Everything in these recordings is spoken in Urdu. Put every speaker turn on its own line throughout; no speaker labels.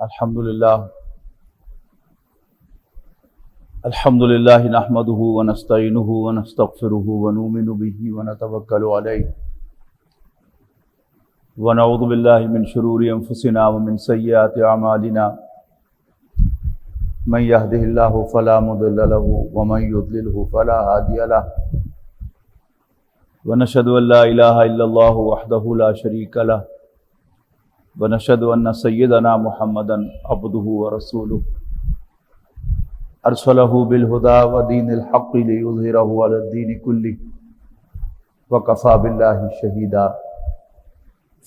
الحمد لله نحمده ونستعينه ونستغفره ونؤمن به ونتوكل عليه ونعوذ بالله من شرور أنفسنا ومن سيئات أعمالنا من يهده الله فلا مضل له ومن يضلله فلا هادي له ونشهد أن لا إله إلا الله وحده لا شريك له ونشهد أن سيدنا محمدا عبده ورسوله أرسله بالهدى ودين الحق ليظهره على الدين كله وكفى بالله شهيدا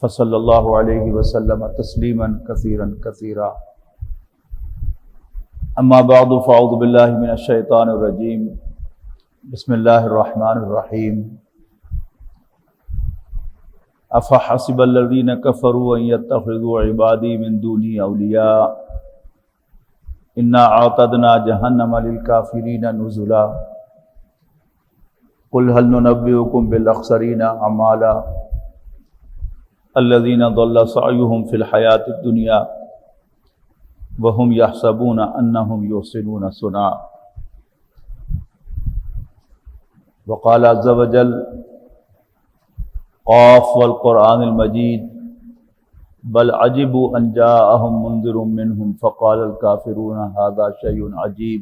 فصلى الله عليه وسلم تسليما كثيرا كثيرا أما بعد فأعوذ بالله من الشيطان الرجيم بسم الله الرحمن الرحيم أفحسب الذين كفروا أن يتخذوا عبادي من دوني أولياء إنا أعتدنا جهنم للكافرين نزلا قل هل ننبئكم بالأخسرين أعمالا الذين ضل سعيهم في الحياة الدنيا وهم يحسبون أنهم يحسنون صنعا وقال عز وجل قاف والقرآن المجيد بل عجبوا أن جاءهم منذر منهم فقال الكافرون هذا شيء عجيب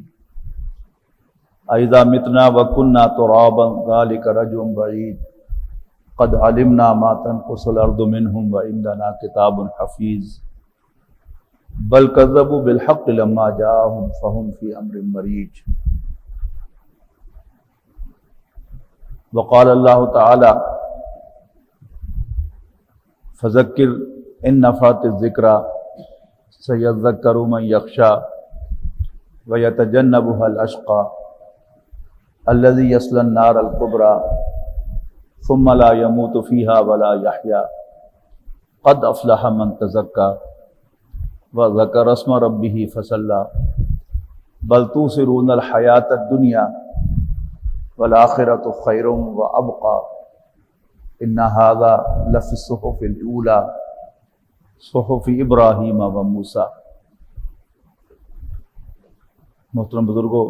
أإذا متنا وكنا ترابا ذلك رجع بعيد قد علمنا ما تنقص الأرض منهم وعندنا كتاب حفيظ بل كذبوا بالحق لما جاءهم فهم في أمر مريج وقال الله تعالى فذكر ان نفعت الذکرى سيذكر من يخشى ويتجنبها الاشقى الذي يصلى النار الكبرى ثم لا يموت فيها ولا يحيا قد افلح من تزكى وذكر اسم ربه فصلى بل توثرون الحياة الدنيا والآخرة خير وأبقى ان هذا لفی الصحف الاولی صحف ابراہیم و موسیٰ۔ محترم بزرگوں،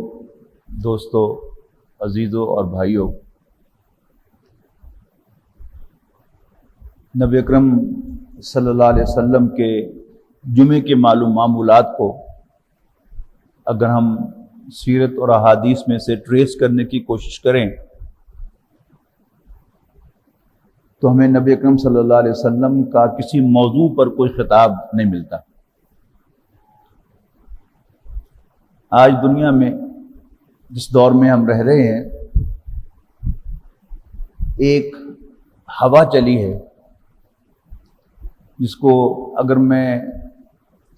دوستوں، عزیزوں اور بھائیوں، نبی اکرم صلی اللہ علیہ وسلم کے جمعے کے معمولات کو اگر ہم سیرت اور احادیث میں سے ٹریس کرنے کی کوشش کریں تو ہمیں نبی اکرم صلی اللہ علیہ وسلم کا کسی موضوع پر کوئی خطاب نہیں ملتا۔ آج دنیا میں جس دور میں ہم رہ رہے ہیں، ایک ہوا چلی ہے جس کو اگر میں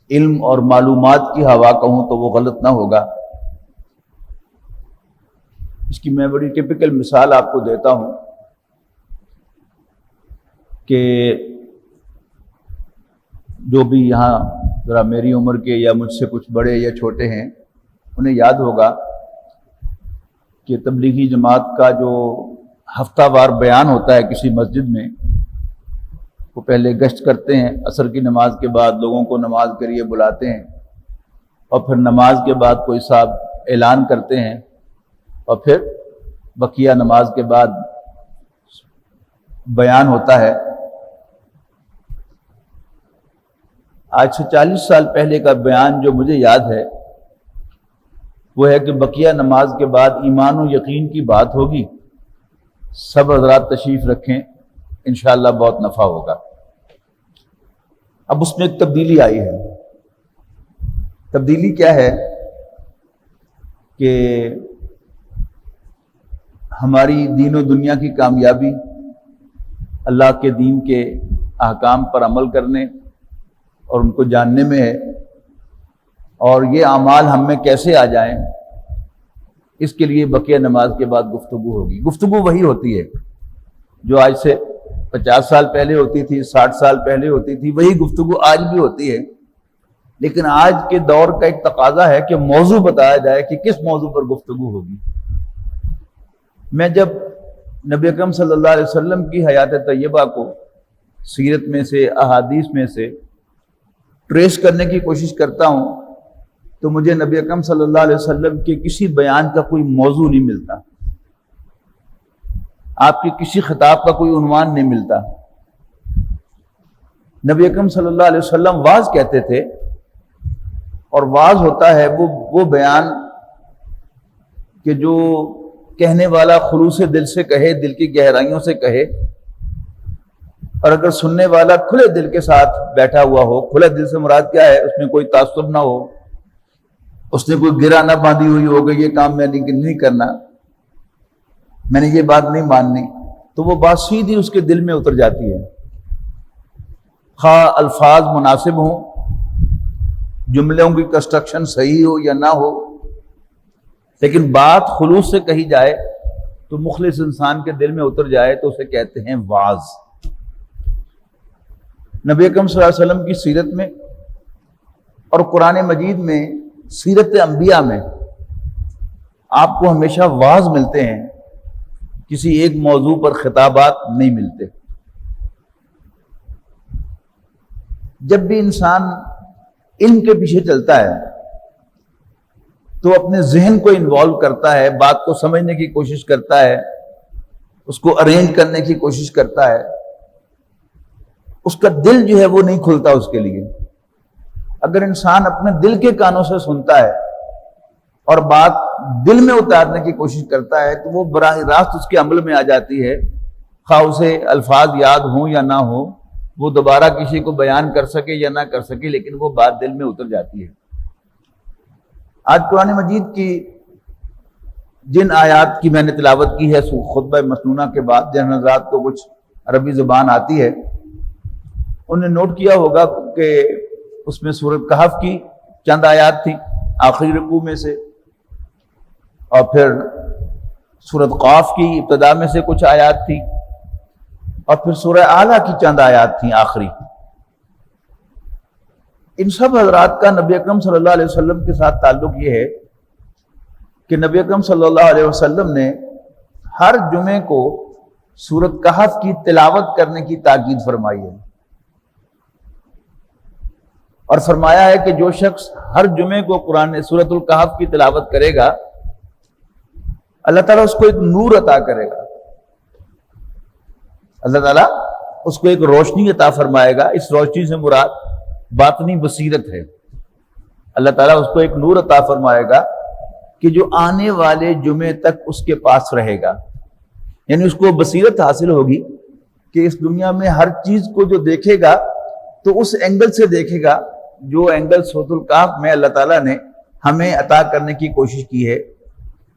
علم اور معلومات کی ہوا کہوں تو وہ غلط نہ ہوگا۔ اس کی میں بڑی ٹپیکل مثال آپ کو دیتا ہوں کہ جو بھی یہاں ذرا میری عمر کے یا مجھ سے کچھ بڑے یا چھوٹے ہیں انہیں یاد ہوگا کہ تبلیغی جماعت کا جو ہفتہ وار بیان ہوتا ہے کسی مسجد میں، وہ پہلے گشت کرتے ہیں، عصر کی نماز کے بعد لوگوں کو نماز کے لیے بلاتے ہیں، اور پھر نماز کے بعد کوئی صاحب اعلان کرتے ہیں، اور پھر بقیہ نماز کے بعد بیان ہوتا ہے۔ آج سے 40 سال پہلے کا بیان جو مجھے یاد ہے وہ ہے کہ بقیہ نماز کے بعد ایمان و یقین کی بات ہوگی، سب حضرات تشریف رکھیں، انشاءاللہ بہت نفع ہوگا۔ اب اس میں ایک تبدیلی آئی ہے۔ تبدیلی کیا ہے کہ ہماری دین و دنیا کی کامیابی اللہ کے دین کے احکام پر عمل کرنے اور ان کو جاننے میں ہے، اور یہ اعمال ہم میں کیسے آ جائیں اس کے لیے بقیہ نماز کے بعد گفتگو ہوگی۔ گفتگو وہی ہوتی ہے جو آج سے 50 سال پہلے ہوتی تھی، 60 سال پہلے ہوتی تھی، وہی گفتگو آج بھی ہوتی ہے، لیکن آج کے دور کا ایک تقاضا ہے کہ موضوع بتایا جائے کہ کس موضوع پر گفتگو ہوگی۔ میں جب نبی اکرم صلی اللہ علیہ وسلم کی حیات طیبہ کو سیرت میں سے، احادیث میں سے ٹریس کرنے کی کوشش کرتا ہوں تو مجھے نبی اکرم صلی اللہ علیہ وسلم کے کسی بیان کا کوئی موضوع نہیں ملتا، آپ کے کسی خطاب کا کوئی عنوان نہیں ملتا۔ نبی اکرم صلی اللہ علیہ وسلم واعظ کہتے تھے، اور واعظ ہوتا ہے وہ بیان کہ جو کہنے والا خلوص دل سے کہے، دل کی گہرائیوں سے کہے، اور اگر سننے والا کھلے دل کے ساتھ بیٹھا ہوا ہو۔ کھلے دل سے مراد کیا ہے؟ اس میں کوئی تعصب نہ ہو، اس نے کوئی گرہ نہ باندھی ہوئی ہوگا یہ کام میں نہیں کرنا، میں نے یہ بات نہیں ماننی، تو وہ بات سیدھی اس کے دل میں اتر جاتی ہے، خواہ الفاظ مناسب ہوں، جملوں کی کنسٹرکشن صحیح ہو یا نہ ہو، لیکن بات خلوص سے کہی جائے تو مخلص انسان کے دل میں اتر جائے تو اسے کہتے ہیں واعظ۔ نبی اکرم صلی اللہ علیہ وسلم کی سیرت میں اور قرآن مجید میں، سیرت انبیاء میں آپ کو ہمیشہ واعظ ملتے ہیں، کسی ایک موضوع پر خطابات نہیں ملتے۔ جب بھی انسان علم کے پیچھے چلتا ہے تو اپنے ذہن کو انوالو کرتا ہے، بات کو سمجھنے کی کوشش کرتا ہے، اس کو ارینج کرنے کی کوشش کرتا ہے، اس کا دل جو ہے وہ نہیں کھلتا اس کے لیے۔ اگر انسان اپنے دل کے کانوں سے سنتا ہے اور بات دل میں اتارنے کی کوشش کرتا ہے تو وہ براہ راست اس کے عمل میں آ جاتی ہے، خواہ اسے الفاظ یاد ہوں یا نہ ہوں، وہ دوبارہ کسی کو بیان کر سکے یا نہ کر سکے، لیکن وہ بات دل میں اتر جاتی ہے۔ آج قرآن مجید کی جن آیات کی میں نے تلاوت کی ہے خطبہ مسنونہ کے بعد، جن حضرات کو کچھ عربی زبان آتی ہے انہوں نے نوٹ کیا ہوگا کہ اس میں سورۃ کہف کی چند آیات تھیں آخری رکوع میں سے، اور پھر سورۃ قاف کی ابتدا میں سے کچھ آیات تھیں، اور پھر سورہ اعلیٰ کی چند آیات تھیں آخری۔ ان سب حضرات کا نبی اکرم صلی اللہ علیہ وسلم کے ساتھ تعلق یہ ہے کہ نبی اکرم صلی اللہ علیہ وسلم نے ہر جمعے کو سورۃ کہف کی تلاوت کرنے کی تاکید فرمائی ہے، اور فرمایا ہے کہ جو شخص ہر جمعے کو قرآن سورۃ الکہف کی تلاوت کرے گا اللہ تعالیٰ اس کو ایک نور عطا کرے گا، اللہ تعالیٰ اس کو ایک روشنی عطا فرمائے گا۔ اس روشنی سے مراد باطنی بصیرت ہے۔ اللہ تعالیٰ اس کو ایک نور عطا فرمائے گا کہ جو آنے والے جمعے تک اس کے پاس رہے گا، یعنی اس کو بصیرت حاصل ہوگی کہ اس دنیا میں ہر چیز کو جو دیکھے گا تو اس اینگل سے دیکھے گا جو اینگل سورۃ الکہف میں اللہ تعالیٰ نے ہمیں عطا کرنے کی کوشش کی ہے۔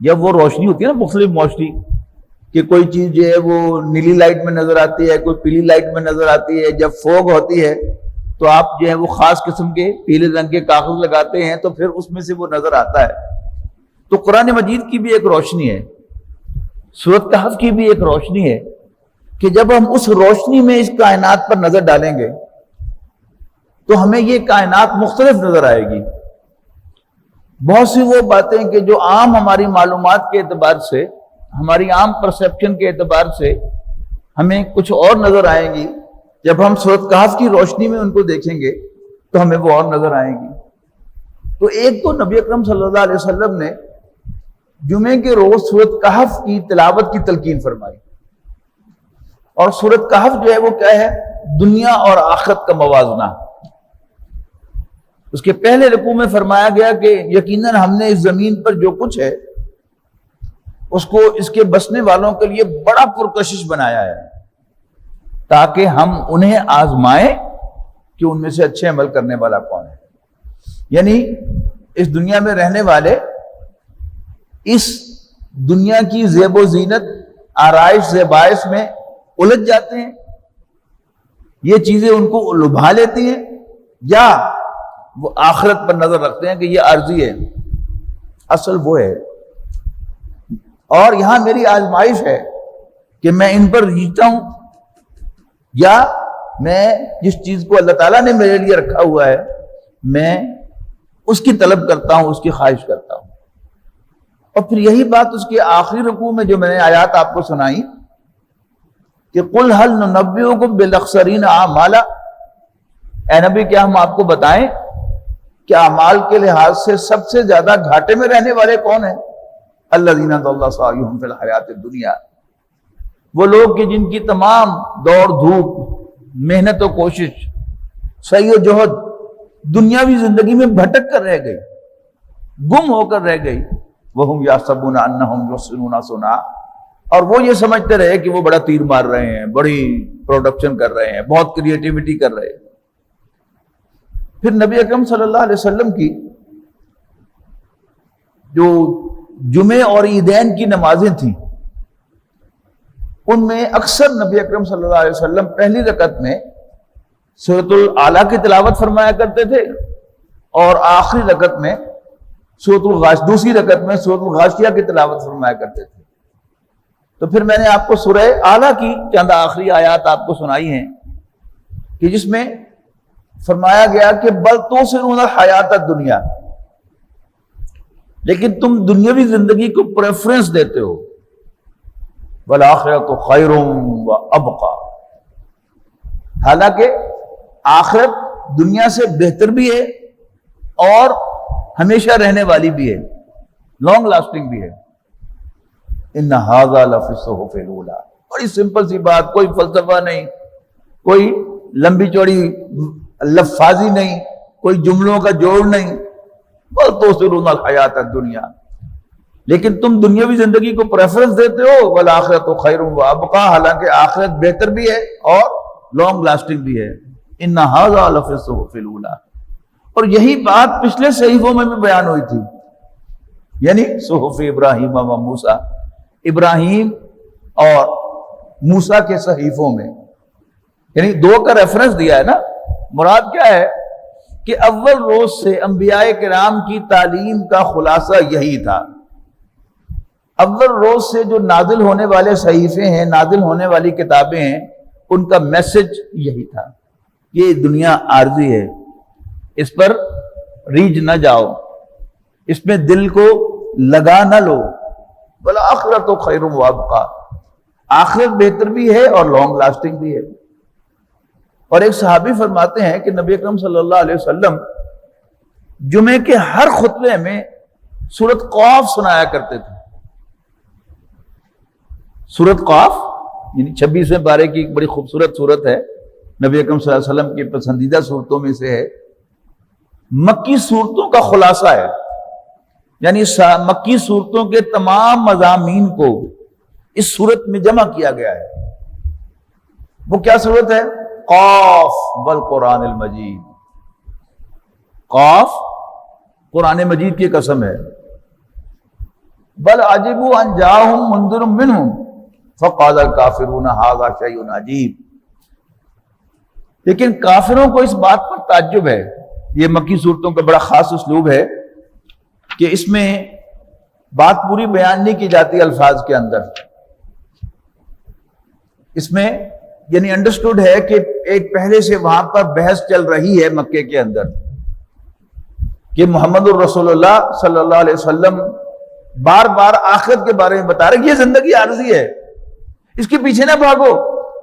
جب وہ روشنی ہوتی ہے نا مختلف روشنی، کہ کوئی چیز جو ہے وہ نیلی لائٹ میں نظر آتی ہے، کوئی پیلی لائٹ میں نظر آتی ہے، جب فوگ ہوتی ہے تو آپ جو ہے وہ خاص قسم کے پیلے رنگ کے کاغذ لگاتے ہیں تو پھر اس میں سے وہ نظر آتا ہے۔ تو قرآن مجید کی بھی ایک روشنی ہے، سورۃ کہف کی بھی ایک روشنی ہے کہ جب ہم اس روشنی میں اس کائنات پر نظر ڈالیں گے تو ہمیں یہ کائنات مختلف نظر آئے گی۔ بہت سی وہ باتیں کہ جو عام ہماری معلومات کے اعتبار سے، ہماری عام پرسیپشن کے اعتبار سے ہمیں کچھ اور نظر آئیں گی، جب ہم سورۃ کہف کی روشنی میں ان کو دیکھیں گے تو ہمیں وہ اور نظر آئیں گی۔ تو ایک تو نبی اکرم صلی اللہ علیہ وسلم نے جمعے کے روز سورۃ کہف کی تلاوت کی تلقین فرمائی، اور سورۃ کہف جو ہے وہ کیا ہے؟ دنیا اور آخرت کا موازنہ۔ اس کے پہلے رکوع میں فرمایا گیا کہ یقیناً ہم نے اس زمین پر جو کچھ ہے اس کو اس کے بسنے والوں کے لیے بڑا پرکشش بنایا ہے تاکہ ہم انہیں آزمائیں کہ ان میں سے اچھے عمل کرنے والا کون ہے۔ یعنی اس دنیا میں رہنے والے اس دنیا کی زیب و زینت، آرائش، زیبائش میں الجھ جاتے ہیں، یہ چیزیں ان کو لبھا لیتی ہیں، یا وہ آخرت پر نظر رکھتے ہیں کہ یہ عارضی ہے، اصل وہ ہے۔ اور یہاں میری آزمائش ہے کہ میں ان پر جیتا ہوں، یا میں جس چیز کو اللہ تعالیٰ نے میرے لیے رکھا ہوا ہے میں اس کی طلب کرتا ہوں، اس کی خواہش کرتا ہوں۔ اور پھر یہی بات اس کے آخری رکوع میں جو میں نے آیات آپ کو سنائی کہ قُلْ هَلْ نُنَبِّئُكُم بِالْأَخْسَرِينَ أَعْمَالًا، اے نبی کیا ہم آپ کو بتائیں کہ اعمال کے لحاظ سے سب سے زیادہ گھاٹے میں رہنے والے کون ہیں؟ الذین ضل سعیہم فی الحیاۃ الدنیا، وہ لوگ کہ جن کی تمام دوڑ دھوپ، محنت و کوشش، سعی و جہد دنیاوی زندگی میں بھٹک کر رہ گئی، گم ہو کر رہ گئی۔ وَهُمْ يَحْسَبُونَ أَنَّهُمْ يُحْسِنُونَ صُنْعًا، اور وہ یہ سمجھتے رہے کہ وہ بڑا تیر مار رہے ہیں، بڑی پروڈکشن کر رہے ہیں، بہت کریٹیوٹی کر رہے ہیں۔ پھر نبی اکرم صلی اللہ علیہ وسلم کی جو جمعے اور عیدین کی نمازیں تھیں، ان میں اکثر نبی اکرم صلی اللہ علیہ وسلم پہلی رکعت میں سورۃ الاعلیٰ کی تلاوت فرمایا کرتے تھے، اور آخری رکعت میں دوسری رکعت میں سورۃ الغاشیہ کی تلاوت فرمایا کرتے تھے۔ تو پھر میں نے آپ کو سورہ اعلیٰ کی چند آخری آیات آپ کو سنائی ہیں کہ جس میں فرمایا گیا کہ بل تؤثرون الحیات الدنیا، لیکن تم دنیاوی زندگی کو پریفرنس دیتے ہو، والآخرۃ خیر وابقیٰ، حالانکہ آخرت دنیا سے بہتر بھی ہے اور ہمیشہ رہنے والی بھی ہے، لانگ لاسٹنگ بھی ہے۔ ان ھذا لفی الصحف الاولیٰ، بڑی سمپل سی بات، کوئی فلسفہ نہیں، کوئی لمبی چوڑی لفاظی نہیں، کوئی جملوں کا جوڑ نہیں، بل تؤثرون الحیات الدنیا، لیکن تم دنیاوی زندگی کو پریفرنس دیتے ہو، والآخرۃ خیر وابقیٰ، حالانکہ آخرت بہتر بھی ہے اور لانگ لاسٹنگ بھی ہے۔ ان ھذا لفی الصحف الاولیٰ، اور یہی بات پچھلے صحیفوں میں بھی بیان ہوئی تھی، یعنی صحف ابراہیم و موسیٰ، ابراہیم اور موسیٰ کے صحیفوں میں، یعنی دو کا ریفرنس دیا ہے نا۔ مراد کیا ہے کہ اول روز سے انبیاء کرام کی تعلیم کا خلاصہ یہی تھا۔ اول روز سے جو نازل ہونے والے صحیفے ہیں، نازل ہونے والی کتابیں ہیں، ان کا میسج یہی تھا، یہ دنیا عارضی ہے، اس پر ریجھ نہ جاؤ، اس میں دل کو لگا نہ لو، والآخرۃ خیر وابقیٰ، آخرت بہتر بھی ہے اور لانگ لاسٹنگ بھی ہے۔ اور ایک صحابی فرماتے ہیں کہ نبی اکرم صلی اللہ علیہ وسلم جمعے کے ہر خطبے میں سورۃ قاف سنایا کرتے تھے۔ سورۃ قاف یعنی 26ویں پارے کی ایک بڑی خوبصورت سورت ہے، نبی اکرم صلی اللہ علیہ وسلم کی پسندیدہ صورتوں میں سے ہے، مکی صورتوں کا خلاصہ ہے، یعنی مکی صورتوں کے تمام مضامین کو اس صورت میں جمع کیا گیا ہے۔ وہ کیا صورت ہے؟ قاف والقرآن المجید، قاف قرآن مجید کی قسم ہے۔ بل عجبوا ان جاءهم منذر منهم فقال الکافرون ھذا شیء عجیب، لیکن کافروں کو اس بات پر تعجب ہے، یہ مکی صورتوں کا بڑا خاص اسلوب ہے کہ اس میں بات پوری بیان نہیں کی جاتی الفاظ کے اندر، اس میں یعنی انڈرسٹوڈ ہے کہ ایک پہلے سے وہاں پر بحث چل رہی ہے مکے کے اندر کہ محمد الرسول اللہ صلی اللہ علیہ وسلم بار بار آخرت کے بارے میں بتا رہے کہ یہ زندگی عارضی ہے، اس کے پیچھے نہ بھاگو،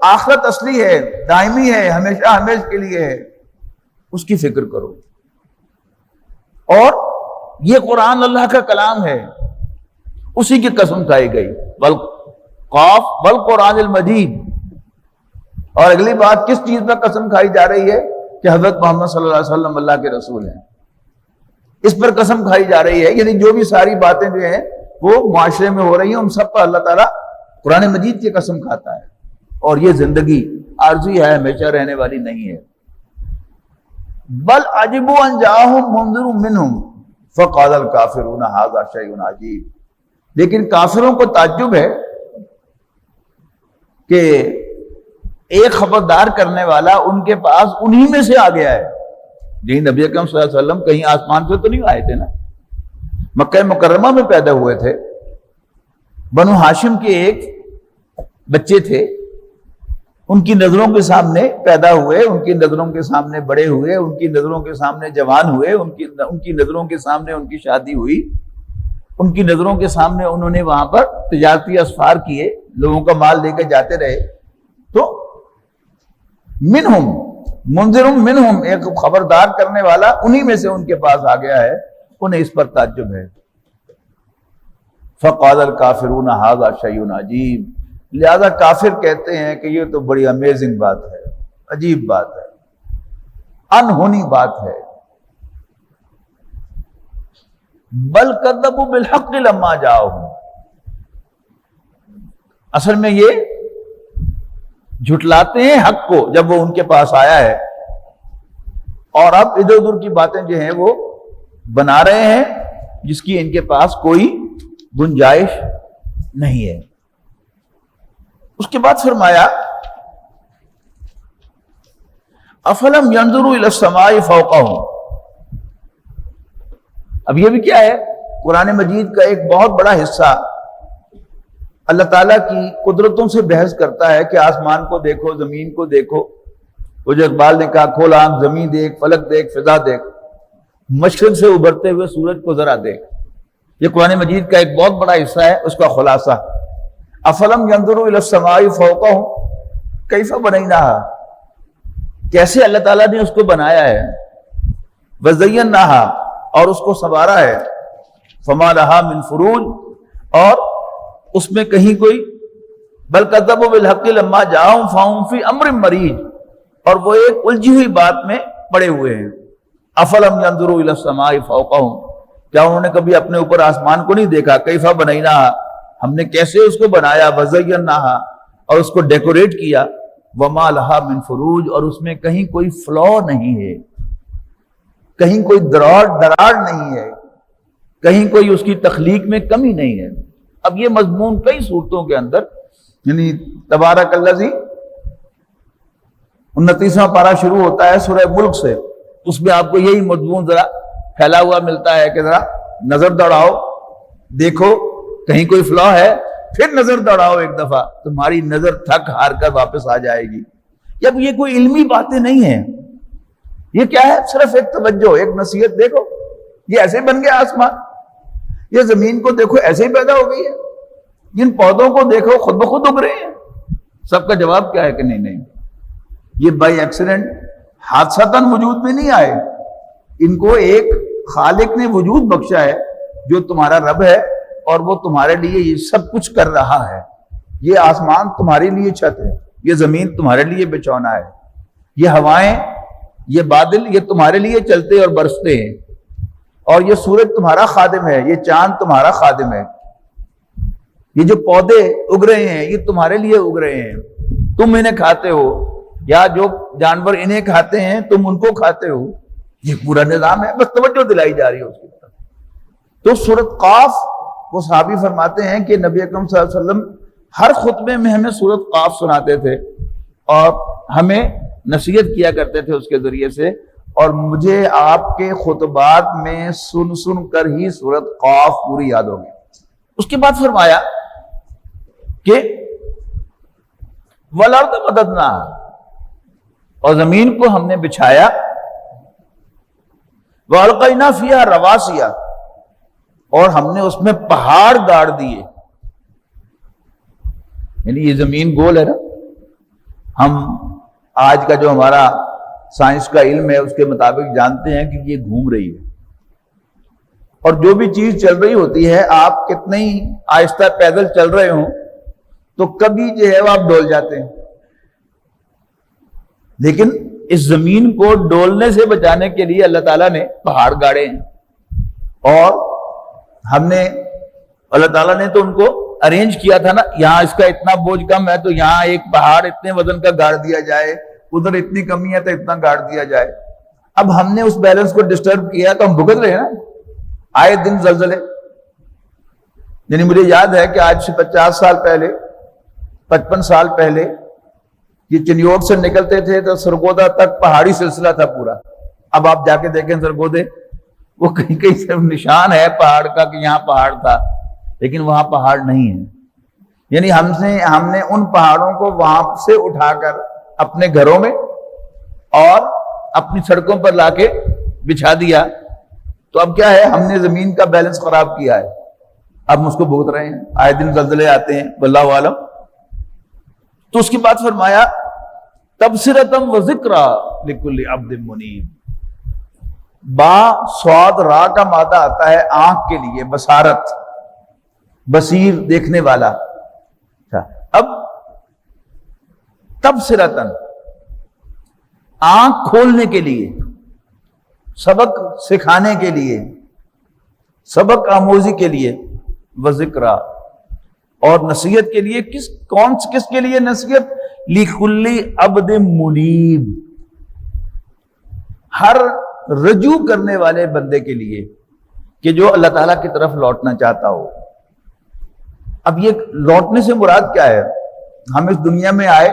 آخرت اصلی ہے، دائمی ہے، ہمیشہ ہمیشہ کے لیے ہے، اس کی فکر کرو۔ اور یہ قرآن اللہ کا کلام ہے، اسی کی قسم کھائی گئی، والقاف والقرآن المجید۔ اور اگلی بات کس چیز پر قسم کھائی جا رہی ہے کہ حضرت محمد صلی اللہ علیہ وسلم اللہ کے رسول ہیں، اس پر قسم کھائی جا رہی ہے، یعنی جو بھی ساری باتیں جو ہیں وہ معاشرے میں ہو رہی ہیں ان سب پر اللہ تعالیٰ قرآن مجید کی قسم کھاتا ہے، اور یہ زندگی عارضی ہے، ہمیشہ رہنے والی نہیں ہے۔ بل عجبوا ان جاءهم منذر منهم فقال الکافرون ھذا شیء عجیب، لیکن کافروں کو تعجب ہے کہ ایک خبردار کرنے والا ان کے پاس انہی میں سے آ گیا ہے۔ جی نبی اکرم صلی اللہ علیہ وسلم کہیں آسمان سے تو نہیں آئے تھے نا، مکہ مکرمہ میں پیدا ہوئے تھے، بنو ہاشم کے ایک بچے تھے، ان کی نظروں کے سامنے پیدا ہوئے، ان کی نظروں کے سامنے بڑے ہوئے، ان کی نظروں کے سامنے جوان ہوئے، ان کی نظروں کے سامنے ان کی شادی ہوئی، ان کی نظروں کے سامنے انہوں نے وہاں پر تجارتی اسفار کیے، لوگوں کا مال لے کے جاتے رہے۔ تو منہم منذر منہم، ایک خبردار کرنے والا انہی میں سے ان کے پاس آ گیا ہے، انہیں اس پر تعجب ہے۔ فقال الکافرون ھذا شیء عجیب، لہذا کافر کہتے ہیں کہ یہ تو بڑی امیزنگ بات ہے، عجیب بات ہے، انہونی بات ہے۔ بل کذبوا بالحق لما جاءہم، اصل میں یہ جھٹلاتے ہیں حق کو جب وہ ان کے پاس آیا ہے، اور اب ادھر ادھر کی باتیں جو ہیں وہ بنا رہے ہیں جس کی ان کے پاس کوئی گنجائش نہیں ہے۔ اس کے بعد فرمایا افلم ينظروا الى السماء فوقهم، اب یہ بھی کیا ہے، قرآن مجید کا ایک بہت بڑا حصہ اللہ تعالیٰ کی قدرتوں سے بحث کرتا ہے کہ آسمان کو دیکھو، زمین کو دیکھو، وہ جو اقبال نے کہا کھول آنکھ زمین دیکھ، فلک دیکھ، فضا دیکھ، مشرق سے ابھرتے ہوئے سورج کو ذرا دیکھ۔ یہ قرآن مجید کا ایک بہت بڑا حصہ ہے، اس کا خلاصہ افلم ينظروا الى السماء فوقهم کیف بنیناها، کیسے اللہ تعالیٰ نے اس کو بنایا ہے، وزیناها اور اس کو سنوارا ہے، فما لها من فروج اور اس میں کہیں کوئی، بل کذبوا بالحق لما جاءہم فہم فی امر مریج، اور وہ ایک الجھی ہوئی بات میں پڑے ہوئے ہیں۔ افلم ينظروا الى السماء فوقهم، کیا انہوں نے کبھی اپنے اوپر آسمان کو نہیں دیکھا، کیف بنیناها ہم نے کیسے اس کو بنایا، وزیناها اور اس کو ڈیکوریٹ کیا، وما لها من فروج اور اس میں کہیں کوئی فلو نہیں ہے، کہیں کوئی دراڑ نہیں ہے، کہیں کوئی اس کی تخلیق میں کمی نہیں ہے۔ اب یہ مضمون کئی صورتوں کے اندر، یعنی تبارک الذی 29واں پارہ شروع ہوتا ہے سورہ ملک سے، اس میں آپ کو یہی مضمون ذرا پھیلا ہوا ملتا ہے کہ ذرا نظر دوڑاؤ، دیکھو کہیں کوئی فلاح ہے، پھر نظر دوڑاؤ ایک دفعہ، تمہاری نظر تھک ہار کر واپس آ جائے گی۔ جب یہ کوئی علمی باتیں نہیں ہیں، یہ کیا ہے، صرف ایک توجہ، ایک نصیحت، دیکھو یہ ایسے بن گیا آسمان، یہ زمین کو دیکھو ایسے ہی پیدا ہو گئی ہے، جن پودوں کو دیکھو خود بخود اگ رہے ہیں۔ سب کا جواب کیا ہے کہ نہیں، یہ بائی ایکسیڈنٹ حادثتاً وجود میں نہیں آئے، ان کو ایک خالق نے وجود بخشا ہے جو تمہارا رب ہے، اور وہ تمہارے لیے یہ سب کچھ کر رہا ہے۔ یہ آسمان تمہارے لیے چھت ہے، یہ زمین تمہارے لیے بچھونا ہے، یہ ہوائیں، یہ بادل، یہ تمہارے لیے چلتے اور برستے ہیں، اور یہ سورج تمہارا خادم ہے، یہ چاند تمہارا خادم ہے، یہ جو پودے اگ رہے ہیں یہ تمہارے لیے اگ رہے ہیں، تم انہیں کھاتے ہو، یا جو جانور انہیں کھاتے ہیں تم ان کو کھاتے ہو، یہ پورا نظام ہے، بس توجہ دلائی جا رہی ہے اس کی طرف۔ تو سورۃ قاف، وہ صحابی فرماتے ہیں کہ نبی اکرم صلی اللہ علیہ وسلم ہر خطبے میں ہمیں سورۃ قاف سناتے تھے اور ہمیں نصیحت کیا کرتے تھے اس کے ذریعے سے، اور مجھے آپ کے خطبات میں سن سن کر ہی سورۃ قاف پوری یاد ہوگی۔ اس کے بعد فرمایا کہ وَالْأَرْضَ مَدَدْنَاهَا، اور زمین کو ہم نے بچھایا، وَأَلْقَيْنَا فِيهَا رَوَاسِيَ، اور ہم نے اس میں پہاڑ گاڑ دیے۔ یعنی یہ زمین گول ہے نا، ہم آج کا جو ہمارا سائنس کا علم ہے اس کے مطابق جانتے ہیں کہ یہ گھوم رہی ہے، اور جو بھی چیز چل رہی ہوتی ہے، آپ کتنے ہی آہستہ پیدل چل رہے ہوں تو کبھی جو ہے وہ آپ ڈول جاتے ہیں، لیکن اس زمین کو ڈولنے سے بچانے کے لیے اللہ تعالیٰ نے پہاڑ گاڑے ہیں، اور ہم نے، اللہ تعالیٰ نے تو ان کو ارینج کیا تھا نا، یہاں اس کا اتنا بوجھ کم ہے تو یہاں ایک پہاڑ اتنے وزن کا گاڑ دیا جائے، ادھر اتنی کمی ہے تو اتنا گاڑ دیا جائے۔ اب ہم نے اس بیلنس کو ڈسٹرب کیا تو ہم بھگت رہے ہیں نا، آئے دن زلزلے۔ یعنی مجھے یاد ہے کہ آج سے 50 سال پہلے، 55 سال پہلے یہ چنیوٹ سے نکلتے تھے تو سرگودا تک پہاڑی سلسلہ تھا پورا۔ اب آپ جا کے دیکھیں سرگودے، وہ کہیں کہیں صرف نشان ہے پہاڑ کا کہ یہاں پہاڑ تھا، لیکن وہاں پہاڑ نہیں ہے۔ یعنی ہم نے ان پہاڑوں کو وہاں سے اٹھا کر اپنے گھروں میں اور اپنی سڑکوں پر لا کے بچھا دیا، تو اب کیا ہے، ہم نے زمین کا بیلنس خراب کیا ہے، اب ہم اس کو بھگت رہے ہیں، آئے دن زلزلے آتے ہیں، واللہ عالم۔ تو اس کے بعد فرمایا تبصرۃ و ذکریٰ لکل عبد منیب. با صاد را کا مادہ آتا ہے آنکھ کے لیے، بصارت، بصیر، دیکھنے والا. اب تبصرۃ آنکھ کھولنے کے لیے، سبق سکھانے کے لیے، سبق آموزی کے لیے، و ذکریٰ، اور نصیحت کے لیے. کس کے لیے نصیحت؟ لکل عبد منیب، ہر رجوع کرنے والے بندے کے لیے کہ جو اللہ تعالیٰ کی طرف لوٹنا چاہتا ہو. اب یہ لوٹنے سے مراد کیا ہے؟ ہم اس دنیا میں آئے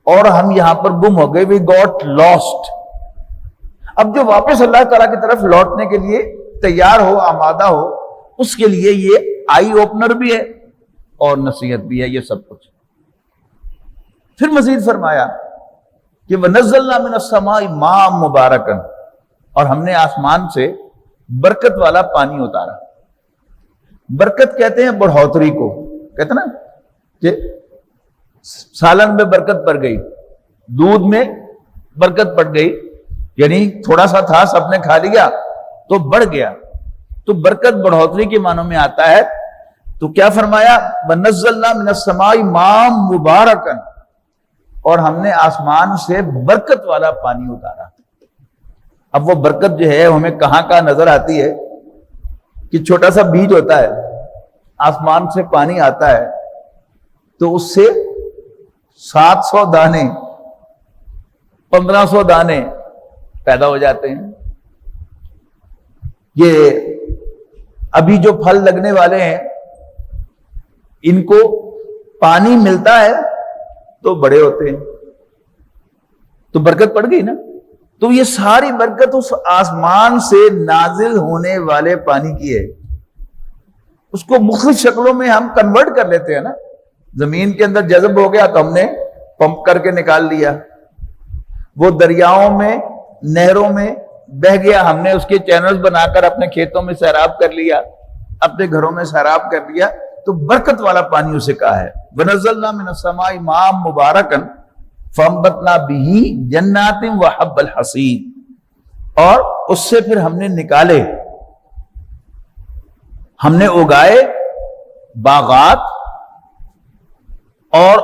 اور ہم یہاں پر گم ہو گئے، وی گاٹ لاسٹ. اب جو واپس اللہ تعالیٰ کی طرف لوٹنے کے لیے تیار ہو، آمادہ ہو، اس کے لیے یہ آئی اوپنر بھی ہے اور نصیحت بھی ہے، یہ سب کچھ. پھر مزید فرمایا کہ وَنَزَّلْنَا مِنَ السَّمَاءِ مَاءً مُبَارَكًا، اور ہم نے آسمان سے برکت والا پانی اتارا. برکت کہتے ہیں بڑھوتری کو، کہتے ہیں نا کہ سالن میں برکت پڑ گئی، دودھ میں برکت پڑ گئی، یعنی تھوڑا سا تھا، سب نے کھا لیا تو بڑھ گیا. تو برکت بڑھوتری کے معنوں میں آتا ہے. تو کیا فرمایا؟ وَنَزَّلْنَا مِنَ السَّمَاءِ مَاءً مُبَارَكًا، اور ہم نے آسمان سے برکت والا پانی اتارا. اب وہ برکت جو ہے ہمیں کہاں کہاں نظر آتی ہے کہ چھوٹا سا بیج ہوتا ہے، آسمان سے پانی آتا ہے تو اس سے 700 دانے، 1500 دانے پیدا ہو جاتے ہیں. یہ ابھی جو پھل لگنے والے ہیں ان کو پانی ملتا ہے تو بڑے ہوتے ہیں، تو برکت پڑ گئی نا. تو یہ ساری برکت اس آسمان سے نازل ہونے والے پانی کی ہے. اس کو مختلف شکلوں میں ہم کنورٹ کر لیتے ہیں نا. زمین کے اندر جذب ہو گیا تو ہم نے پمپ کر کے نکال لیا، وہ دریاؤں میں، نہروں میں بہ گیا، ہم نے اس کے چینلز بنا کر اپنے کھیتوں میں سیراب کر لیا، اپنے گھروں میں سیراب کر لیا. تو برکت والا پانی اسے کہا ہے. وَنَزَّلْنَا مِنَ السَّمَاءِ مَاءً مُبَارَكًا فَأَنبَتْنَا بِهِ جَنَّاتٍ وَحَبَّ الْحَصِيدِ، اور اس سے پھر ہم نے نکالے، ہم نے اگائے باغات اور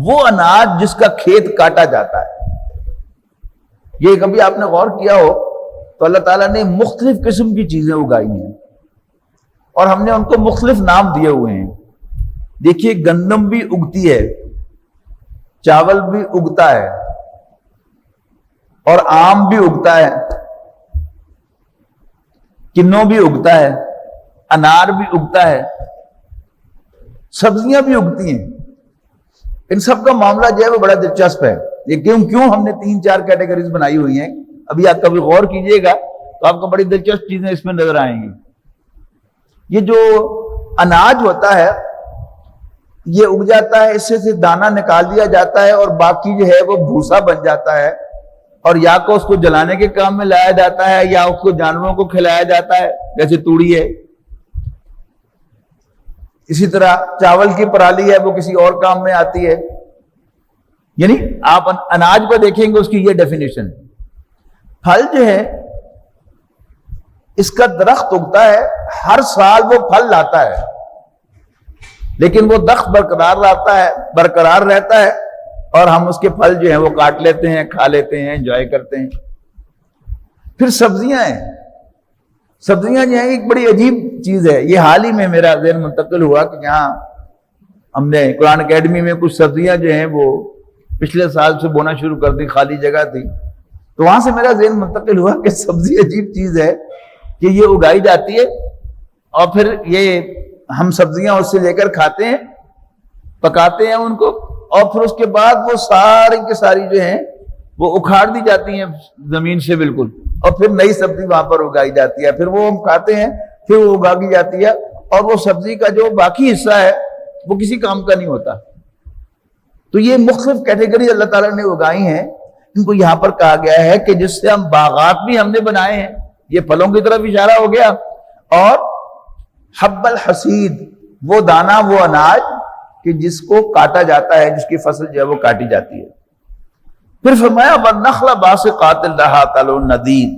وہ اناج جس کا کھیت کاٹا جاتا ہے. یہ کبھی آپ نے غور کیا ہو تو اللہ تعالیٰ نے مختلف قسم کی چیزیں اگائی ہیں اور ہم نے ان کو مختلف نام دیے ہوئے ہیں. دیکھیے گندم بھی اگتی ہے، چاول بھی اگتا ہے، اور آم بھی اگتا ہے، کنوں بھی اگتا ہے، انار بھی اگتا ہے، سبزیاں بھی اگتی ہیں. ان سب کا معاملہ جو ہے وہ بڑا دلچسپ ہے. یہ کیوں ہم نے 3-4 کیٹیگریز بنائی ہوئی ہیں. ابھی آپ کبھی غور کیجئے گا تو آپ کو بڑی دلچسپ چیزیں اس میں نظر آئیں گی. یہ جو اناج ہوتا ہے یہ اگ جاتا ہے، اس سے دانہ نکال دیا جاتا ہے اور باقی جو ہے وہ بھوسا بن جاتا ہے، اور یا کو اس کو جلانے کے کام میں لایا جاتا ہے یا اس کو جانوروں کو کھلایا جاتا ہے، جیسے توڑی ہے. اسی طرح چاول کی پرالی ہے، وہ کسی اور کام میں آتی ہے. یعنی آپ اناج کو دیکھیں گے اس کی یہ ڈیفینیشن. پھل جو ہے اس کا درخت اگتا ہے، ہر سال وہ پھل لاتا ہے، لیکن وہ درخت برقرار رہتا ہے اور ہم اس کے پھل جو ہیں وہ کاٹ لیتے ہیں، کھا لیتے ہیں، انجوائے کرتے ہیں. پھر سبزیاں ہیں. سبزیاں جو ہیں ایک بڑی عجیب چیز ہے. یہ حال ہی میں میرا ذہن منتقل ہوا کہ یہاں ہم نے قرآن اکیڈمی میں کچھ سبزیاں جو ہیں وہ پچھلے سال سے بونا شروع کر دی، خالی جگہ تھی، تو وہاں سے میرا ذہن منتقل ہوا کہ سبزی عجیب چیز ہے کہ یہ اگائی جاتی ہے اور پھر یہ ہم سبزیاں اس سے لے کر کھاتے ہیں، پکاتے ہیں ان کو، اور پھر اس کے بعد وہ ساری کی ساری جو ہیں وہ اکھاڑ دی جاتی ہیں زمین سے بالکل، اور پھر نئی سبزی وہاں پر اگائی جاتی ہے. پھر وہ ہم کھاتے ہیں، پھر وہ اگا دی جاتی ہے، اور وہ سبزی کا جو باقی حصہ ہے وہ کسی کام کا نہیں ہوتا. تو یہ مختلف کیٹیگری اللہ تعالیٰ نے اگائی ہیں. ان کو یہاں پر کہا گیا ہے کہ جس سے ہم باغات بھی ہم نے بنائے ہیں. یہ پھلوں کی طرف اشارہ ہو گیا. اور حب الحصید، وہ دانہ، وہ اناج کہ جس کو کاٹا جاتا ہے، جس کی فصل جو ہے وہ کاٹی جاتی ہے. پھر فرمایا وَالنَّخْلَ بَاسِقَاتٍ لَهَا طَلْعٌ نَضِيدٌ،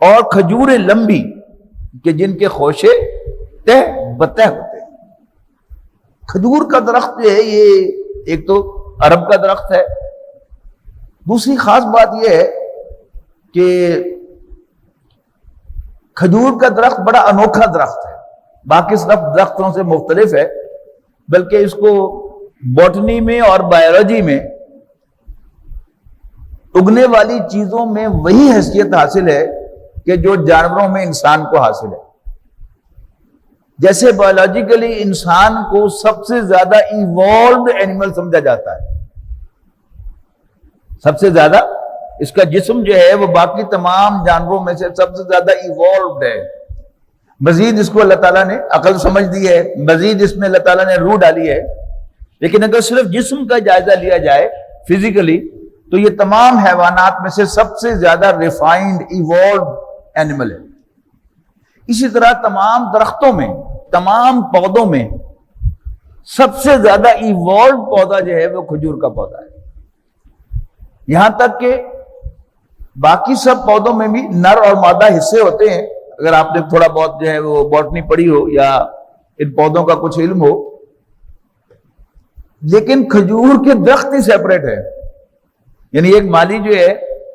اور کھجوریں لمبی کہ جن کے خوشے تہ بتہ ہوتے ہیں۔ کھجور کا درخت جو ہے یہ ایک تو عرب کا درخت ہے، دوسری خاص بات یہ ہے کہ کھجور کا درخت بڑا انوکھا درخت ہے، باقی سب درختوں سے مختلف ہے، بلکہ اس کو بوٹنی میں اور بایولوجی میں اگنے والی چیزوں میں وہی حیثیت حاصل ہے کہ جو جانوروں میں انسان کو حاصل ہے۔ جیسے بایولوجیکلی انسان کو سب سے زیادہ ایوالوڈ اینیمل سمجھا جاتا ہے، سب سے زیادہ اس کا جسم جو ہے وہ باقی تمام جانوروں میں سے سب سے زیادہ ایوالوڈ ہے۔ مزید اس کو اللہ تعالیٰ نے عقل سمجھ دی ہے، مزید اس میں اللہ تعالیٰ نے روح ڈالی ہے، لیکن اگر صرف جسم کا جائزہ لیا جائے فزیکلی تو یہ تمام حیوانات میں سے سب سے زیادہ ریفائنڈ ایوالوڈ اینیمل ہے۔ اسی طرح تمام درختوں میں، تمام پودوں میں سب سے زیادہ ایوالوڈ پودا جو ہے وہ کھجور کا پودا ہے، یہاں تک کہ باقی سب پودوں میں بھی نر اور مادہ حصے ہوتے ہیں۔ اگر آپ نے تھوڑا بہت جو ہے وہ بوٹنی پڑھی ہو یا ان پودوں کا کچھ علم ہو، لیکن کھجور کے درخت ہی سیپریٹ ہے۔ یعنی ایک مالی جو ہے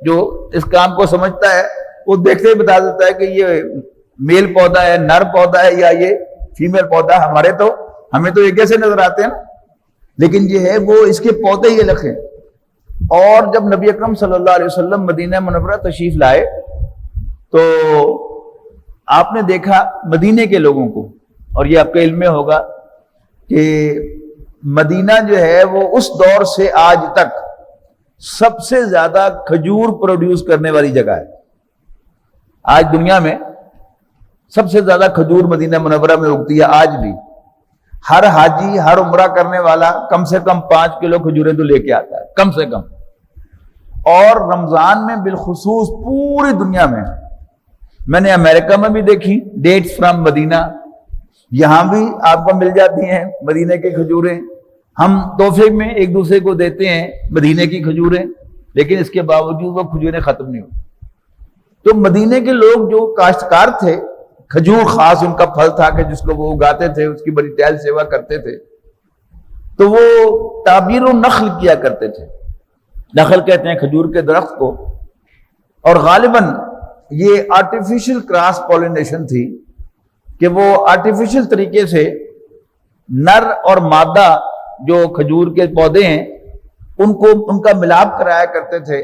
جو اس کام کو سمجھتا ہے وہ دیکھتے ہی بتا دیتا ہے کہ یہ میل پودا ہے، نر پودا ہے یا یہ فیمیل پودا ہے۔ ہمیں تو ایک جیسے نظر آتے ہیں نا، لیکن جو ہے وہ اس کے پودے ہی الگ ہیں۔ اور جب نبی اکرم صلی اللہ علیہ وسلم مدینہ منورہ تشریف لائے تو آپ نے دیکھا مدینے کے لوگوں کو، اور یہ آپ کے علم میں ہوگا کہ مدینہ جو ہے وہ اس دور سے آج تک سب سے زیادہ کھجور پروڈیوس کرنے والی جگہ ہے۔ آج دنیا میں سب سے زیادہ کھجور مدینہ منورہ میں اگتی ہے آج بھی۔ ہر حاجی، ہر عمرہ کرنے والا کم سے کم 5 کلو کھجوریں تو لے کے آتا ہے، کم سے کم۔ اور رمضان میں بالخصوص پوری دنیا میں نے امریکہ میں بھی دیکھی ڈیٹس فرام مدینہ، یہاں بھی آپ کو مل جاتی ہیں مدینے کی کھجوریں۔ ہم تحفے میں ایک دوسرے کو دیتے ہیں مدینے کی کھجوریں، لیکن اس کے باوجود وہ کھجوریں ختم نہیں ہوتی۔ تو مدینے کے لوگ جو کاشتکار تھے، کھجور خاص ان کا پھل تھا کہ جس کو وہ اگاتے تھے، اس کی بڑی ٹہل سیوا کرتے تھے، تو وہ تعبیر النخل کیا کرتے تھے۔ نخل کہتے ہیں کھجور کے درخت کو، اور غالباً یہ آرٹیفیشل کراس پولینیشن تھی کہ وہ آرٹیفیشل طریقے سے نر اور مادہ جو کھجور کے پودے ہیں ان کا ملاپ کرایا کرتے تھے۔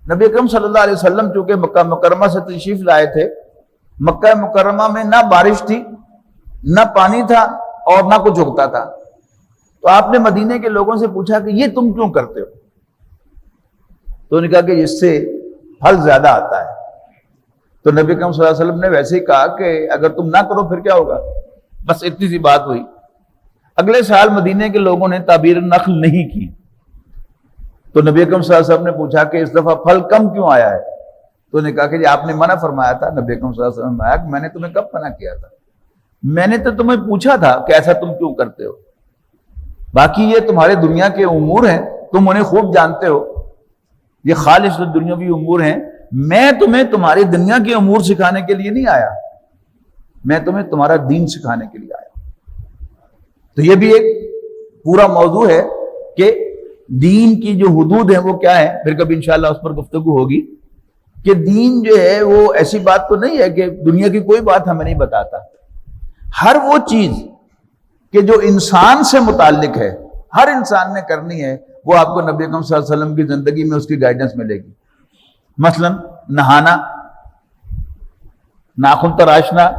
نبی اکرم صلی اللہ علیہ وسلم چونکہ مکہ مکرمہ سے تشریف لائے تھے، مکہ مکرمہ میں نہ بارش تھی، نہ پانی تھا، اور نہ کچھ اگتا تھا۔ تو آپ نے مدینے کے لوگوں سے پوچھا کہ یہ تم کیوں کرتے ہو؟ تو انہوں نے کہا کہ اس سے پھل زیادہ آتا ہے۔ تو نبی اکرم صلی اللہ علیہ وسلم نے ویسے ہی کہا کہ اگر تم نہ کرو پھر کیا ہوگا؟ بس اتنی سی بات ہوئی۔ اگلے سال مدینے کے لوگوں نے تعبیر نخل نہیں کی، تو نبی اکرم صلی اللہ علیہ وسلم نے پوچھا کہ اس دفعہ پھل کم کیوں آیا ہے؟ تو انہوں نے کہا کہ جی آپ نے منع فرمایا تھا۔ نبی اکرم صلی اللہ علیہ وسلم نے کہا کہ میں نے تمہیں کب منع کیا تھا؟ میں نے تو تمہیں پوچھا تھا کہ ایسا تم کیوں کرتے ہو، باقی یہ تمہارے دنیا کے امور ہیں، تم انہیں خوب جانتے ہو، یہ خالص دنیاوی امور ہیں۔ میں تمہیں تمہاری دنیا کے امور سکھانے کے لیے نہیں آیا، میں تمہیں تمہارا دین سکھانے کے لیے آیا۔ تو یہ بھی ایک پورا موضوع ہے کہ دین کی جو حدود ہیں وہ کیا ہے، پھر کبھی انشاءاللہ اس پر گفتگو ہوگی کہ دین جو ہے وہ ایسی بات تو نہیں ہے کہ دنیا کی کوئی بات ہمیں نہیں بتاتا۔ ہر وہ چیز کہ جو انسان سے متعلق ہے، ہر انسان نے کرنی ہے، وہ آپ کو نبی اکرم صلی اللہ علیہ وسلم کی زندگی میں اس کی گائیڈنس ملے گی۔ مثلا نہانا، ناخن تراشنا،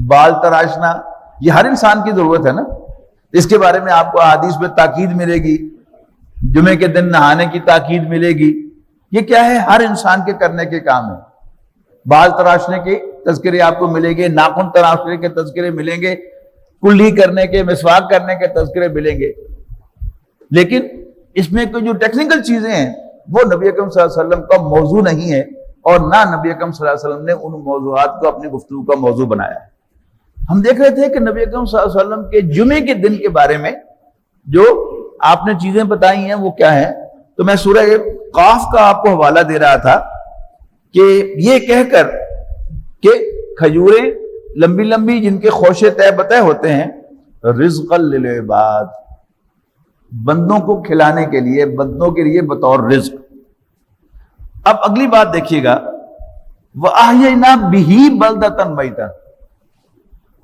بال تراشنا، یہ ہر انسان کی ضرورت ہے نا۔ اس کے بارے میں آپ کو احادیث میں تاکید ملے گی، جمعے کے دن نہانے کی تاکید ملے گی۔ یہ کیا ہے؟ ہر انسان کے کرنے کے کام ہے۔ بال تراشنے کے تذکرے آپ کو ملیں گے، ناخن تراشنے کے تذکرے ملیں گے، کلی کرنے کے، مسواک کرنے کے تذکرے ملیں گے، لیکن اس میں کوئی جو ٹیکنیکل چیزیں ہیں وہ نبی اکرم صلی اللہ علیہ وسلم کا موضوع نہیں ہے، اور نہ نبی اکرم صلی اللہ علیہ وسلم نے ان موضوعات کو اپنی گفتگو کا موضوع بنایا ہے۔ ہم دیکھ رہے تھے کہ نبی اکرم صلی اللہ علیہ وسلم کے جمعے کے دن کے بارے میں جو آپ نے چیزیں بتائی ہیں وہ کیا ہیں؟ تو میں سورہ قاف کا آپ کو حوالہ دے رہا تھا کہ یہ کہہ کر کہ کھجوریں لمبی لمبی جن کے خوشے طے بتہ ہوتے ہیں، رزقا للعباد، بندوں کو کھلانے کے لیے، بندوں کے لیے بطور رزق۔ اب اگلی بات دیکھیے گا، وَأَحْيَيْنَا بِهِ بَلْدَةً مَيْتًا،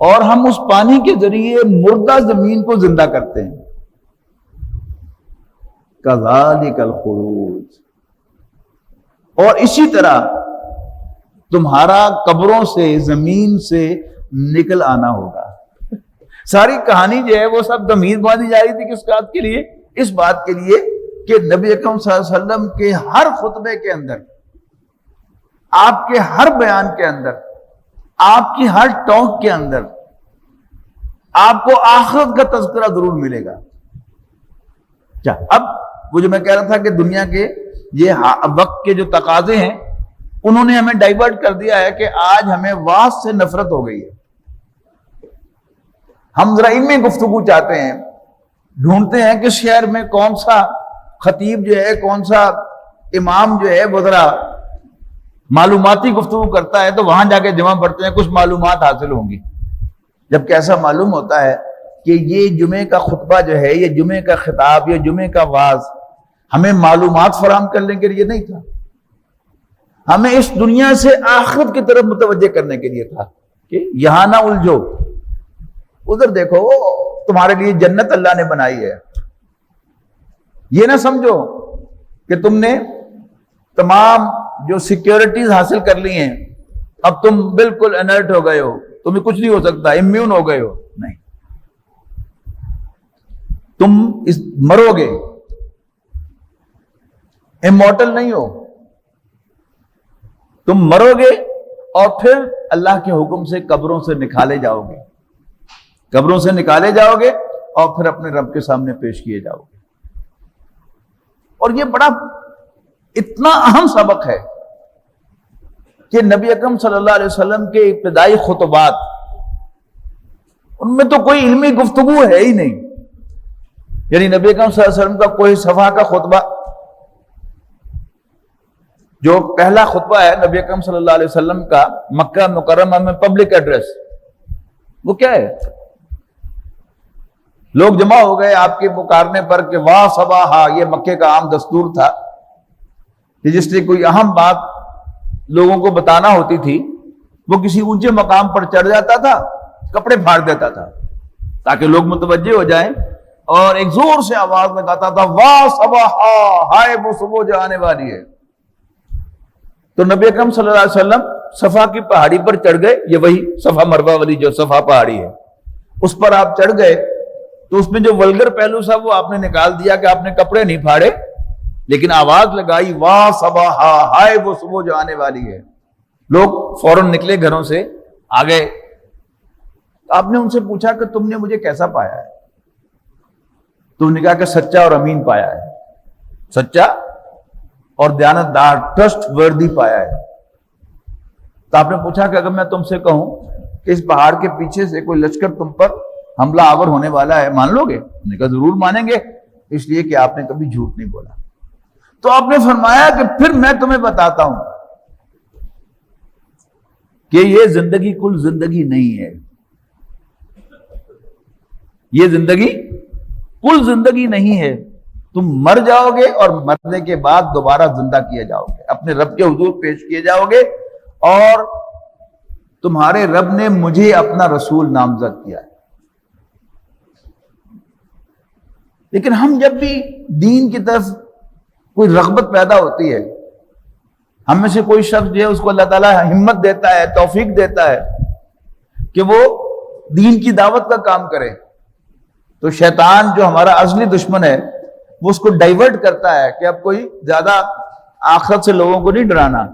اور ہم اس پانی کے ذریعے مردہ زمین کو زندہ کرتے ہیں۔ كَذَلِكَ الْخُرُوجُ، اور اسی طرح تمہارا قبروں سے، زمین سے نکل آنا ہوگا۔ ساری کہانی جو ہے وہ سب ضمیر باندھی جا رہی تھی کس بات کے لیے؟ اس بات کے لیے کہ نبی اکرم صلی اللہ علیہ وسلم کے ہر خطبے کے اندر، آپ کے ہر بیان کے اندر، آپ کی ہر ٹاک کے اندر آپ کو آخرت کا تذکرہ ضرور ملے گا۔ اب وہ جو میں کہہ رہا تھا کہ دنیا کے یہ وقت کے جو تقاضے ہیں انہوں نے ہمیں ڈائیورٹ کر دیا ہے کہ آج ہمیں واعظ سے نفرت ہو گئی ہے۔ ہم ذرا ان میں گفتگو چاہتے ہیں، ڈھونڈتے ہیں کہ شہر میں کون سا خطیب جو ہے، کون سا امام جو ہے وہ ذرا معلوماتی گفتگو کرتا ہے، تو وہاں جا کے جمع پڑتے ہیں، کچھ معلومات حاصل ہوں گی۔ جبکہ ایسا معلوم ہوتا ہے کہ یہ جمعے کا خطبہ جو ہے، یہ جمعے کا خطاب، یہ جمعے کا وعظ ہمیں معلومات فراہم کرنے کے لیے نہیں تھا، ہمیں اس دنیا سے آخرت کی طرف متوجہ کرنے کے لیے تھا کہ یہاں نہ الجھو، ادھر دیکھو، تمہارے لیے جنت اللہ نے بنائی ہے۔ یہ نہ سمجھو کہ تم نے تمام جو سیکیورٹیز حاصل کر لی ہیں، اب تم بالکل انرٹ ہو گئے ہو، تمہیں کچھ نہیں ہو سکتا، امیون ہو گئے ہو۔ نہیں، تم مرو گے، امورٹل نہیں ہو، تم مرو گے اور پھر اللہ کے حکم سے قبروں سے نکالے جاؤ گے، قبروں سے نکالے جاؤ گے اور پھر اپنے رب کے سامنے پیش کیے جاؤ گے۔ اور یہ بڑا اتنا اہم سبق ہے کہ نبی اکرم صلی اللہ علیہ وسلم کے ابتدائی خطبات، ان میں تو کوئی علمی گفتگو ہے ہی نہیں۔ یعنی نبی اکرم صلی اللہ علیہ وسلم کا کوئی صفحہ کا خطبہ، جو پہلا خطبہ ہے نبی اکرم صلی اللہ علیہ وسلم کا مکہ مکرمہ میں پبلک ایڈریس، وہ کیا ہے؟ لوگ جمع ہو گئے آپ کے پکارنے پر کہ واہ صباحا، یہ مکے کا عام دستور تھا کہ جس سے کوئی اہم بات لوگوں کو بتانا ہوتی تھی، وہ کسی اونچے مقام پر چڑھ جاتا تھا، کپڑے پھاڑ دیتا تھا تاکہ لوگ متوجہ ہو جائیں، اور ایک زور سے آواز لگاتا تھا واہ صباحا، ہائے وہ صبح جو آنے والی ہے۔ تو نبی اکرم صلی اللہ علیہ وسلم صفا کی پہاڑی پر چڑھ گئے، یہ وہی صفا مروہ والی جو صفا پہاڑی ہے، اس پر آپ چڑھ گئے، تو اس میں جو ولگر پہلو تھا وہ آپ نے نکال دیا کہ آپ نے کپڑے نہیں پھاڑے، لیکن آواز لگائی واہ صباحا، ہائے وہ صبح جو آنے والی ہے۔ لوگ فوراً نکلے گھروں سے، آ گئے۔ آپ نے ان سے پوچھا کہ تم نے مجھے کیسا پایا ہے؟ تم نے کہا کہ سچا اور امین پایا ہے، سچا اور دیانتدار، ٹرسٹ وردی پایا ہے۔ تو آپ نے پوچھا کہ اگر میں تم سے کہوں کہ اس پہاڑ کے پیچھے سے کوئی لشکر تم پر حملہ آور ہونے والا ہے، مان لو گے؟ انہوں نے کہا ضرور مانیں گے، اس لیے کہ آپ نے کبھی جھوٹ نہیں بولا۔ تو آپ نے فرمایا کہ پھر میں تمہیں بتاتا ہوں کہ یہ زندگی کل زندگی نہیں ہے، یہ زندگی کل زندگی نہیں ہے، تم مر جاؤ گے اور مرنے کے بعد دوبارہ زندہ کیے جاؤ گے، اپنے رب کے حضور پیش کیے جاؤ گے، اور تمہارے رب نے مجھے اپنا رسول نامزد کیا ہے۔ لیکن ہم جب بھی دین کی طرف کوئی رغبت پیدا ہوتی ہے، ہم میں سے کوئی شخص جو ہے اس کو اللہ تعالیٰ ہمت دیتا ہے، توفیق دیتا ہے کہ وہ دین کی دعوت کا کام کرے، تو شیطان جو ہمارا اصلی دشمن ہے وہ اس کو ڈائیورٹ کرتا ہے کہ اب کوئی زیادہ آخرت سے لوگوں کو نہیں ڈرانا،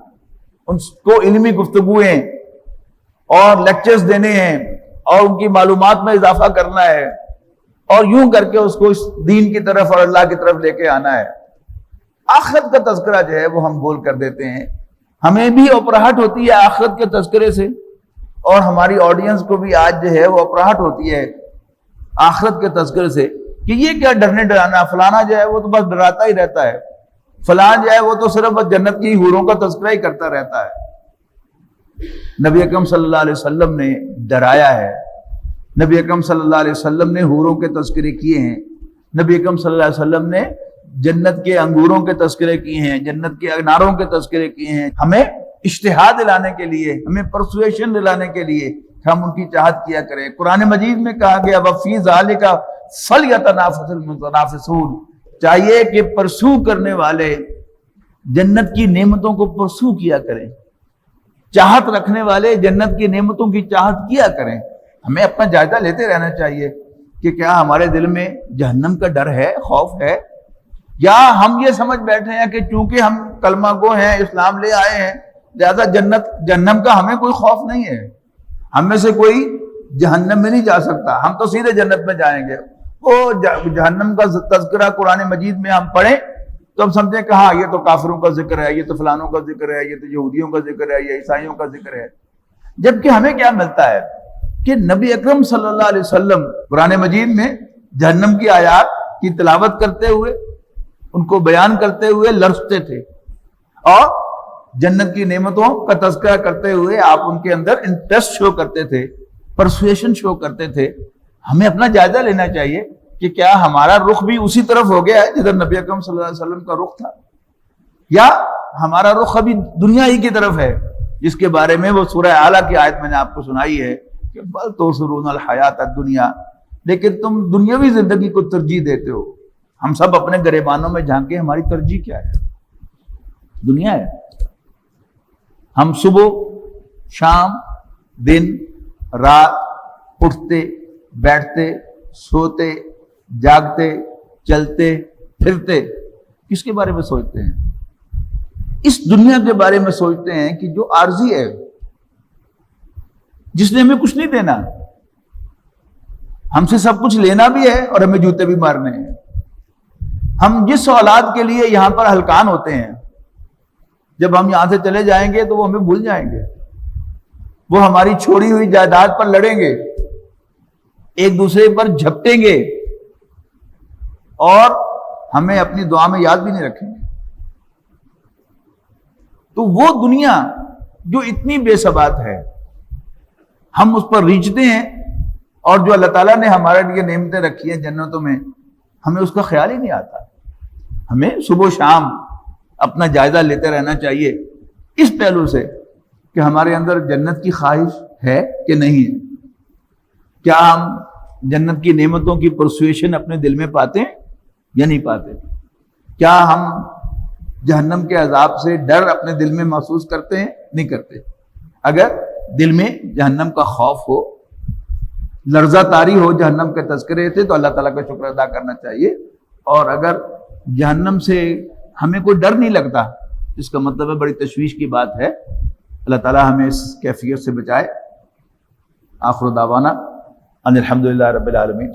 ان کو علمی گفتگویں اور لیکچرز دینے ہیں اور ان کی معلومات میں اضافہ کرنا ہے، اور یوں کر کے اس کو اس دین کی طرف اور اللہ کی طرف لے کے آنا ہے۔ آخرت کا تذکرہ جو ہے وہ ہم بول کر دیتے ہیں، ہمیں بھی اپراہٹ ہوتی ہے آخرت کے تذکرے سے، اور ہماری آڈینس کو بھی آج جو ہے وہ اپراہٹ ہوتی ہے آخرت کے تذکرے سے کہ یہ کیا ڈرنے ڈرانا، فلانا جو ہے وہ تو بس ڈراتا ہی رہتا ہے، فلاں جو ہے وہ تو صرف جنت کی حوروں کا تذکرہ ہی کرتا رہتا ہے۔ نبی اکرم صلی اللہ علیہ وسلم نے ڈرایا ہے، نبی اکرم صلی اللہ علیہ وسلم نے حوروں کے تذکرے کیے ہیں، نبی اکرم صلی اللہ علیہ وسلم نے جنت کے انگوروں کے تذکرے کیے ہیں، جنت کے اناروں کے تذکرے کیے ہیں، ہمیں اشتہا دلانے کے لیے، ہمیں پرسویشن دلانے کے لیے کہ ہم ان کی چاہت کیا کریں۔ قرآن مجید میں کہا گیا وَفِي ذَلِكَ فَلْيَتَنَافَسِ الْمُتَنَافِسُونَ، چاہیے کہ پرسو کرنے والے جنت کی نعمتوں کو پرسو کیا کریں، چاہت رکھنے والے جنت کی نعمتوں کی چاہت کیا کریں۔ ہمیں اپنا جائزہ لیتے رہنا چاہیے کہ کیا ہمارے دل میں جہنم کا ڈر ہے، خوف ہے، یا ہم یہ سمجھ بیٹھے ہیں کہ چونکہ ہم کلمہ گو ہیں، اسلام لے آئے ہیں، لہذا جہنم کا ہمیں کوئی خوف نہیں ہے، ہم میں سے کوئی جہنم میں نہیں جا سکتا، ہم تو سیدھے جنت میں جائیں گے۔ وہ جہنم کا تذکرہ قرآن مجید میں ہم پڑھیں تو ہم سمجھیں کہ ہاں یہ تو کافروں کا ذکر ہے، یہ تو فلانوں کا ذکر ہے، یہ تو یہودیوں کا ذکر ہے، یہ عیسائیوں کا ذکر ہے، جبکہ ہمیں کیا ملتا ہے کہ نبی اکرم صلی اللہ علیہ وسلم قرآن مجید میں جہنم کی آیات کی تلاوت کرتے ہوئے، ان کو بیان کرتے ہوئے لرزتے تھے، اور جنت کی نعمتوں کا تذکرہ کرتے ہوئے آپ ان کے اندر انٹرسٹ شو کرتے تھے، پرسویشن شو کرتے تھے۔ ہمیں اپنا جائزہ لینا چاہیے کہ کیا ہمارا رخ بھی اسی طرف ہو گیا ہے جدھر نبی اکرم صلی اللہ علیہ وسلم کا رخ تھا، یا ہمارا رخ ابھی دنیا ہی کی طرف ہے، جس کے بارے میں وہ سورہ اعلیٰ کی آیت میں نے آپ کو سنائی ہے کہ بل تؤثرون الحیات الدنیا، لیکن تم دنیاوی زندگی کو ترجیح دیتے ہو۔ ہم سب اپنے گریبانوں میں جھانکیں، ہماری ترجیح کیا ہے؟ دنیا ہے۔ ہم صبح شام دن رات اٹھتے بیٹھتے سوتے جاگتے چلتے پھرتے کس کے بارے میں سوچتے ہیں؟ اس دنیا کے بارے میں سوچتے ہیں کہ جو عارضی ہے، جس نے ہمیں کچھ نہیں دینا، ہم سے سب کچھ لینا بھی ہے اور ہمیں جوتے بھی مارنے ہیں۔ ہم جس اولاد کے لیے یہاں پر ہلکان ہوتے ہیں، جب ہم یہاں سے چلے جائیں گے تو وہ ہمیں بھول جائیں گے، وہ ہماری چھوڑی ہوئی جائیداد پر لڑیں گے، ایک دوسرے پر جھپٹیں گے، اور ہمیں اپنی دعا میں یاد بھی نہیں رکھیں گے۔ تو وہ دنیا جو اتنی بے ثبات ہے، ہم اس پر ریچھتے ہیں، اور جو اللہ تعالیٰ نے ہمارے لیے نعمتیں رکھی ہیں جنتوں میں، ہمیں اس کا خیال ہی نہیں آتا۔ ہمیں صبح و شام اپنا جائزہ لیتے رہنا چاہیے اس پہلو سے کہ ہمارے اندر جنت کی خواہش ہے کہ نہیں ہے، کیا ہم جنت کی نعمتوں کی پرسویشن اپنے دل میں پاتے ہیں یا نہیں پاتے، کیا ہم جہنم کے عذاب سے ڈر اپنے دل میں محسوس کرتے ہیں نہیں کرتے۔ اگر دل میں جہنم کا خوف ہو، لرزہ طاری ہو جہنم کے تذکرے سے، تو اللہ تعالیٰ کا شکر ادا کرنا چاہیے، اور اگر جہنم سے ہمیں کوئی ڈر نہیں لگتا، اس کا مطلب ہے بڑی تشویش کی بات ہے۔ اللہ تعالیٰ ہمیں اس کیفیت سے بچائے۔ آخر دعوانا ان الحمدللہ رب العالمین۔